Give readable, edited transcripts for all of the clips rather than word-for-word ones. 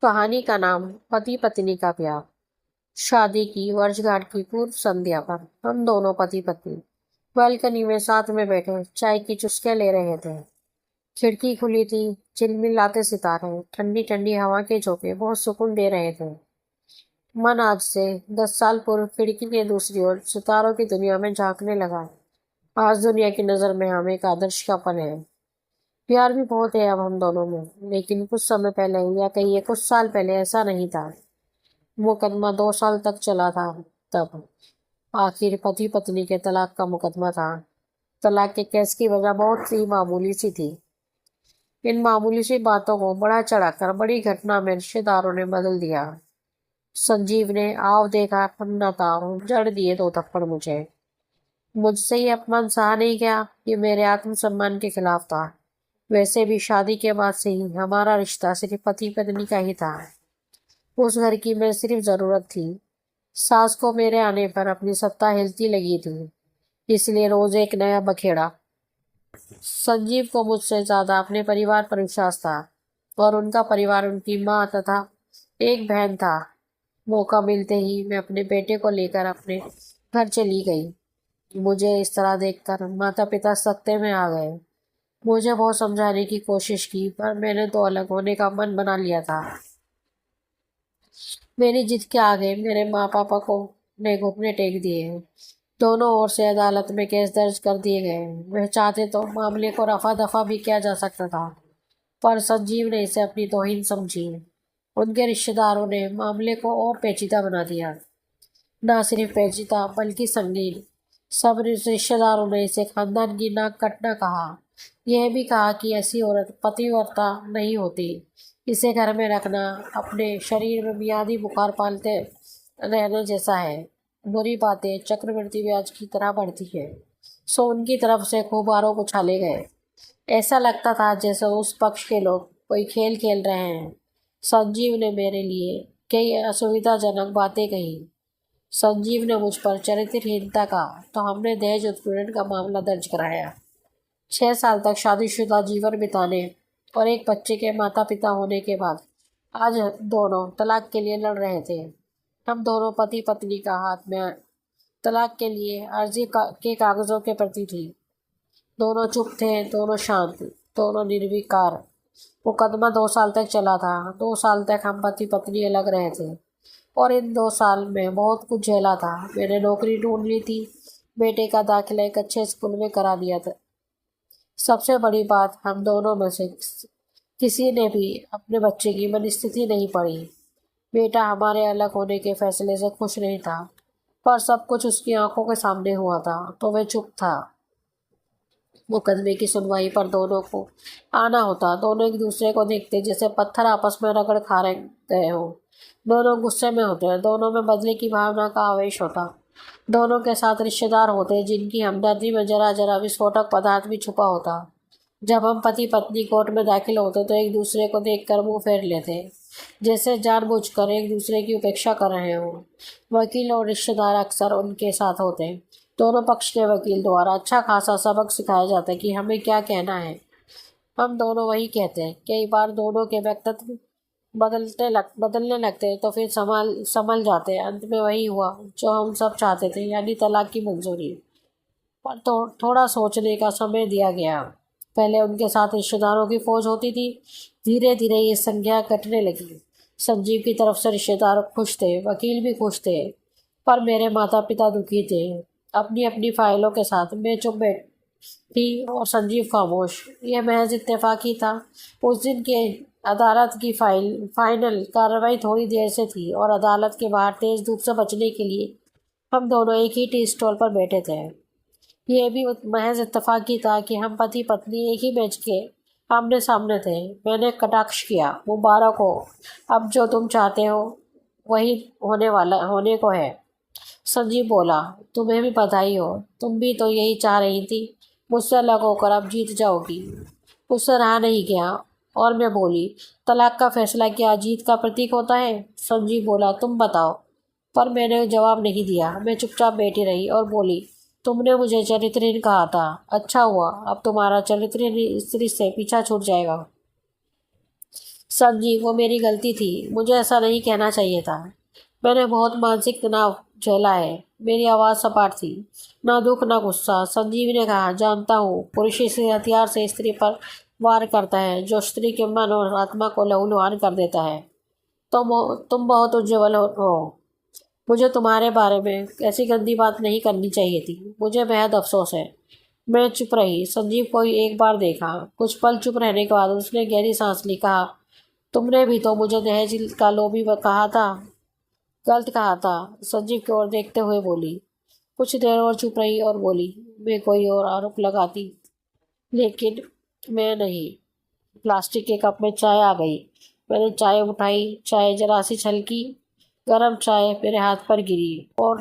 कहानी का नाम पति पत्नी का प्यार। शादी की वर्षगांठ की पूर्व संध्या पर हम दोनों पति पत्नी बालकनी में साथ में बैठे चाय की चुस्कियां ले रहे थे। खिड़की खुली थी। चिलमिलाते सितारे ठंडी ठंडी हवा के झोंके बहुत सुकून दे रहे थे। मन आज से 10 साल पूर्व खिड़की के दूसरी ओर सितारों की दुनिया में झांकने लगा। आज दुनिया की नजर में हम एक आदर्श कपल है। प्यार भी बहुत है अब हम दोनों में, लेकिन कुछ समय पहले या कहिए कुछ साल पहले ऐसा नहीं था। मुकदमा 2 साल तक चला था। तब आखिर पति पत्नी के तलाक का मुकदमा था। तलाक के केस की वजह बहुत ही मामूली सी थी। इन मामूली सी बातों को बड़ा चढ़ाकर बड़ी घटना में रिश्तेदारों ने बदल दिया। संजीव ने आव देखा पन्ना था, जड़ दिए 2 थप्पड़ मुझे। मुझसे ये अपमान सहा नहीं गया। ये मेरे आत्मसम्मान के खिलाफ था। वैसे भी शादी के बाद से ही हमारा रिश्ता सिर्फ पति पत्नी का ही था। उस घर की मैं सिर्फ जरूरत थी। सास को मेरे आने पर अपनी सत्ता हिलती लगी थी, इसलिए रोज एक नया बखेड़ा। संजीव को मुझसे ज्यादा अपने परिवार पर विश्वास था, और उनका परिवार उनकी माँ तथा एक बहन था। मौका मिलते ही मैं अपने बेटे को लेकर अपने घर चली गई। मुझे इस तरह देखकर माता पिता सत्ते में आ गए। मुझे बहुत समझाने की कोशिश की, पर मैंने तो अलग होने का मन बना लिया था। मेरी जिद के आगे मेरे माँ पापा को ने घुटने टेक दिए। दोनों ओर से अदालत में केस दर्ज कर दिए गए। वह चाहते तो मामले को रफा दफा भी किया जा सकता था, पर संजीव ने इसे अपनी तौहीन समझी। उनके रिश्तेदारों ने मामले को और पेचीदा बना दिया। न सिर्फ पेचीदा बल्कि संगीन। सब रिश्तेदारों ने इसे खानदान की नाक कटना कहा। यह भी कहा कि ऐसी औरत पतिव्रता नहीं होती। इसे घर में रखना अपने शरीर में मियादी बुखार पालते रहने जैसा है। बुरी बातें चक्रवृद्धि ब्याज की तरह बढ़ती है। सो उनकी तरफ से खूब आरोप उछाले गए। ऐसा लगता था जैसे उस पक्ष के लोग कोई खेल खेल रहे हैं। संजीव ने मेरे लिए कई असुविधाजनक बातें कही। संजीव ने मुझ पर चरित्रहीनता का, तो हमने दहेज उत्पीड़न का मामला दर्ज कराया। 6 साल तक शादीशुदा जीवन बिताने और एक बच्चे के माता पिता होने के बाद आज दोनों तलाक के लिए लड़ रहे थे। हम दोनों पति पत्नी का हाथ में तलाक के लिए के कागजों के प्रति थी। दोनों चुप थे, दोनों शांत, दोनों निर्विकार। मुकदमा 2 साल तक चला था। 2 साल तक हम पति पत्नी अलग रहे थे, और इन 2 साल में बहुत कुछ झेला था। मैंने नौकरी ढूंढ ली थी। बेटे का दाखिला एक अच्छे स्कूल में करा दिया था। सबसे बड़ी बात, हम दोनों में से किसी ने भी अपने बच्चे की मनस्थिति नहीं पड़ी। बेटा हमारे अलग होने के फैसले से खुश नहीं था, पर सब कुछ उसकी आंखों के सामने हुआ था, तो वह चुप था। मुकदमे की सुनवाई पर दोनों को आना होता। दोनों एक दूसरे को देखते जैसे पत्थर आपस में रगड़ खा रहे हो। दोनों गुस्से में होते, दोनों में बदले की भावना का आवेश होता। दोनों के साथ रिश्तेदार होते जिनकी हमदर्दी में जरा जरा विस्फोटक पदार्थ भी छुपा होता। जब हम पति पत्नी कोर्ट में दाखिल होते तो एक दूसरे को देखकर मुंह फेर लेते, जैसे जानबूझकर एक दूसरे की उपेक्षा कर रहे हो। वकील और रिश्तेदार अक्सर उनके साथ होते। दोनों पक्ष के वकील द्वारा अच्छा खासा सबक सिखाया जाता है कि हमें क्या कहना है। हम दोनों वही कहते हैं। कई बार दोनों के व्यक्तित्व बदलने लगते हैं, तो फिर संभल जाते हैं। अंत में वही हुआ जो हम सब चाहते थे, यानी तलाक की मंजूरी। पर तो थोड़ा सोचने का समय दिया गया। पहले उनके साथ रिश्तेदारों की फौज होती थी। धीरे धीरे ये संख्या घटने लगी। संजीव की तरफ से रिश्तेदार खुश थे, वकील भी खुश थे, पर मेरे माता पिता दुखी थे। अपनी अपनी फाइलों के साथ मैं चुप बैठी और संजीव खामोश। यह महज इत्तेफाक ही था। उस दिन के अदालत की फाइनल कार्रवाई थोड़ी देर से थी, और अदालत के बाहर तेज धूप से बचने के लिए हम दोनों एक ही टी स्टॉल पर बैठे थे। यह भी महज इत्तेफाक ही था कि हम पति पत्नी एक ही बेंच के आमने सामने थे। मैंने कटाक्ष किया, मुबारक हो, अब जो तुम चाहते हो वही होने को है। संजीव बोला, तुम्हें भी बधाई हो, तुम भी तो यही चाह रही थी। मुझसे अलग होकर अब जीत जाओगी। उससे रहा नहीं गया, और मैं बोली, तलाक का फैसला क्या जीत का प्रतीक होता है? संजीव बोला, तुम बताओ। पर मैंने जवाब नहीं दिया। मैं चुपचाप बैठी रही और बोली, तुमने मुझे चरित्रहीन कहा था। अच्छा हुआ, अब तुम्हारा चरित्रहीन स्त्री से पीछा छूट जाएगा। संजीव, वो मेरी गलती थी, मुझे ऐसा नहीं कहना चाहिए था। मैंने बहुत मानसिक तनाव झेला है। मेरी आवाज़ सपाट थी, ना दुख ना गुस्सा। संजीव ने कहा, जानता हूँ, पुरुष इस हथियार से स्त्री पर वार करता है जो स्त्री के मन और आत्मा को लहूलुहान कर देता है। तुम बहुत उज्जवल हो। मुझे तुम्हारे बारे में ऐसी गंदी बात नहीं करनी चाहिए थी। मुझे बेहद अफसोस है। मैं चुप रही। संजीव को एक बार देखा। कुछ पल चुप रहने के बाद उसने गहरी सांस ली। कहा, तुमने भी तो मुझे दहेज का लोभी कहा था। गलत कहा था। संजीव की ओर देखते हुए बोली। कुछ देर और चुप रही और बोली, मैं कोई और आरोप लगाती, लेकिन मैं नहीं। प्लास्टिक के कप में चाय आ गई। मैंने चाय उठाई। चाय जरा सी छलकी। गरम चाय मेरे हाथ पर गिरी और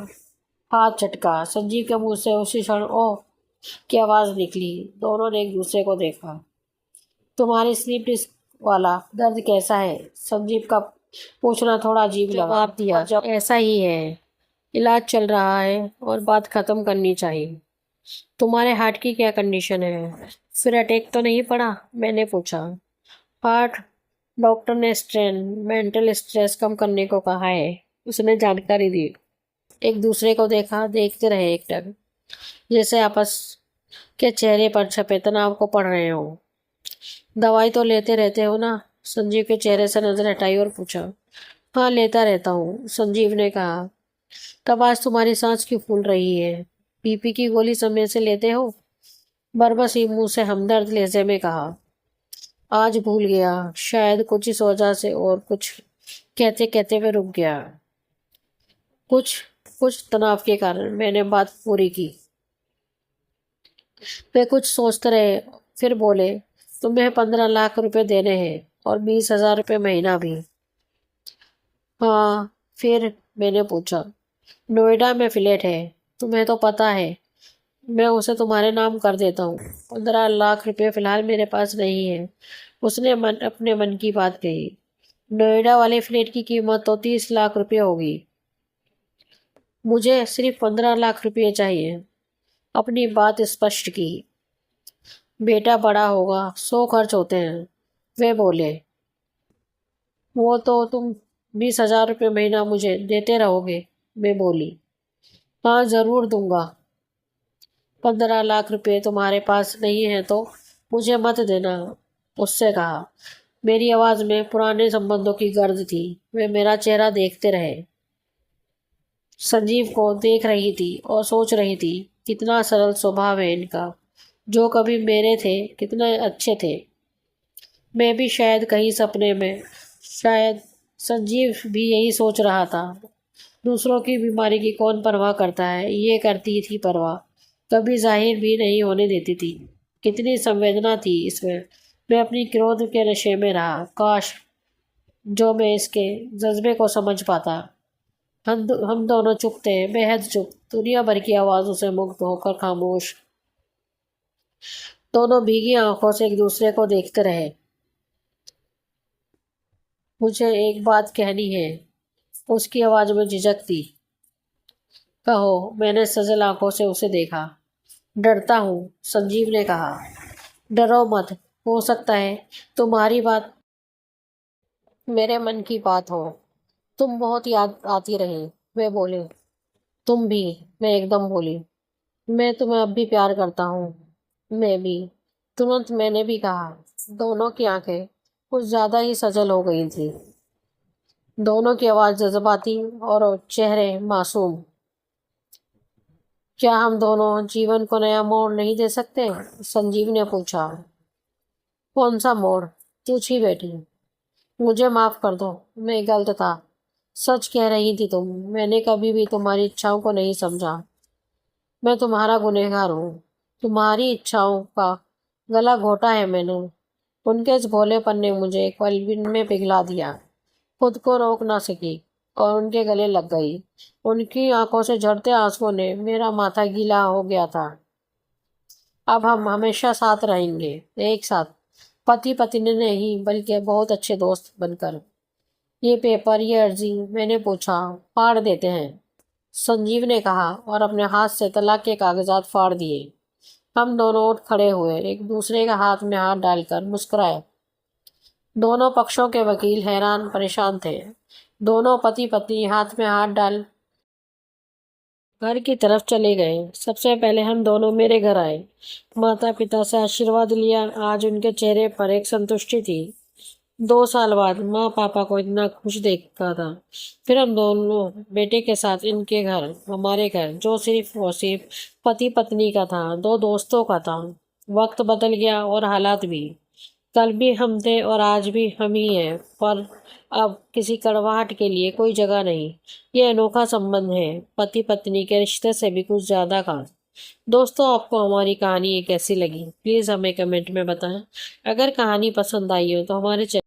हाथ झटका। संजीव के मुंह से उसी क्षण ओह की आवाज़ निकली। दोनों ने एक दूसरे को देखा। तुम्हारी स्लीप डिस्क वाला दर्द कैसा है? संजीव का पूछना थोड़ा अजीब लगा। जवाब दिया, ऐसा ही है, इलाज चल रहा है और बात खत्म करनी चाहिए। तुम्हारे हार्ट की क्या कंडीशन है? फिर अटैक तो नहीं पड़ा? मैंने पूछा। हार्ट, डॉक्टर ने स्ट्रेन, मेंटल स्ट्रेस कम करने को कहा है, उसने जानकारी दी। एक दूसरे को देखा, देखते रहे एकटक, जैसे आपस के चेहरे पर छपे तनाव को पढ़ रहे हो। दवाई तो लेते रहते हो ना? संजीव के चेहरे से नजर हटाई और पूछा। हाँ, लेता रहता हूँ, संजीव ने कहा। तब आज तुम्हारी सांस क्यों फूल रही है? बीपी की गोली समय से लेते हो? बरबस मुंह से हमदर्द लहजे में कहा। आज भूल गया, शायद कुछ इस वजह से, और कुछ कहते कहते मैं रुक गया। कुछ कुछ तनाव के कारण। मैंने बात पूरी की। वे कुछ सोचते रहे, फिर बोले, तुम्हें 15 लाख रुपए देने हैं और 20,000 रुपये महीना भी। हाँ, फिर? मैंने पूछा। नोएडा में फ्लैट है, तुम्हें तो पता है। मैं उसे तुम्हारे नाम कर देता हूँ। 15 लाख रुपये फिलहाल मेरे पास नहीं है, उसने अपने मन की बात कही। नोएडा वाले फ्लैट की कीमत तो 30 लाख रुपये होगी। मुझे सिर्फ 15 लाख रुपये चाहिए। अपनी बात स्पष्ट की। बेटा बड़ा होगा, 100 खर्च होते हैं, वे बोले। वो तो तुम 20,000 रुपये महीना मुझे देते रहोगे? मैं बोली। हाँ, जरूर दूंगा। 15 लाख रुपये तुम्हारे पास नहीं है तो मुझे मत देना, उससे कहा। मेरी आवाज में पुराने संबंधों की गर्द थी। वे मेरा चेहरा देखते रहे। संजीव को देख रही थी और सोच रही थी, कितना सरल स्वभाव है इनका। जो कभी मेरे थे, कितने अच्छे थे। मैं भी शायद कहीं सपने में, शायद संजीव भी यही सोच रहा था। दूसरों की बीमारी की कौन परवाह करता है? ये करती थी परवाह, कभी जाहिर भी नहीं होने देती थी। कितनी संवेदना थी इसमें। मैं अपनी क्रोध के नशे में रहा। काश जो मैं इसके जज्बे को समझ पाता। हम दोनों चुप थे, बेहद चुप, दुनिया भर की आवाज़ों से मुक्त होकर खामोश। दोनों भीगी आंखों से एक दूसरे को देखते रहे। मुझे एक बात कहनी है, उसकी आवाज़ में झिझक थी। कहो, मैंने सजल आंखों से उसे देखा। डरता हूँ, संजीव ने कहा। डरो मत, हो सकता है तुम्हारी बात मेरे मन की बात हो। तुम बहुत याद आती रही, वे बोले। तुम भी, मैं एकदम बोली। मैं तुम्हें अब भी प्यार करता हूँ। मैं भी, तुरंत मैंने भी कहा। दोनों की आंखें कुछ ज्यादा ही सजल हो गई थी। दोनों की आवाज जज्बाती और चेहरे मासूम। क्या हम दोनों जीवन को नया मोड़ नहीं दे सकते? संजीव ने पूछा। कौन सा मोड़? पूछ ही बैठी। मुझे माफ कर दो, मैं गलत था। सच कह रही थी तुम। मैंने कभी भी तुम्हारी इच्छाओं को नहीं समझा। मैं तुम्हारा गुनहगार हूँ। तुम्हारी इच्छाओं का गला घोटा है मैंने। उनके इस भोलेपन ने मुझे एक पल में पिघला दिया। खुद को रोक ना सकी और उनके गले लग गई। उनकी आंखों से झड़ते आंसुओं ने मेरा माथा गीला हो गया था। अब हम हमेशा साथ रहेंगे, एक साथ, पति पत्नी नहीं बल्कि बहुत अच्छे दोस्त बनकर। ये पेपर, ये अर्जी, मैंने पूछा, फाड़ देते हैं, संजीव ने कहा और अपने हाथ से तलाक के कागजात फाड़ दिए। हम दोनों उठ खड़े हुए, एक दूसरे का हाथ में हाथ डालकर मुस्कुराए। दोनों पक्षों के वकील हैरान परेशान थे। दोनों पति पत्नी हाथ में हाथ डाल घर की तरफ चले गए। सबसे पहले हम दोनों मेरे घर आए। माता पिता से आशीर्वाद लिया। आज उनके चेहरे पर एक संतुष्टि थी। 2 साल बाद माँ पापा को इतना खुश देखा था। फिर हम दोनों बेटे के साथ इनके घर, हमारे घर, जो सिर्फ पति पत्नी का था, 2 दोस्तों का था। वक्त बदल गया और हालात भी। कल भी हम थे और आज भी हम ही हैं, पर अब किसी कड़वाहट के लिए कोई जगह नहीं। ये अनोखा संबंध है, पति पत्नी के रिश्ते से भी कुछ ज्यादा खास। दोस्तों, आपको हमारी कहानी ये कैसी लगी, प्लीज हमें कमेंट में बताएं। अगर कहानी पसंद आई हो तो हमारे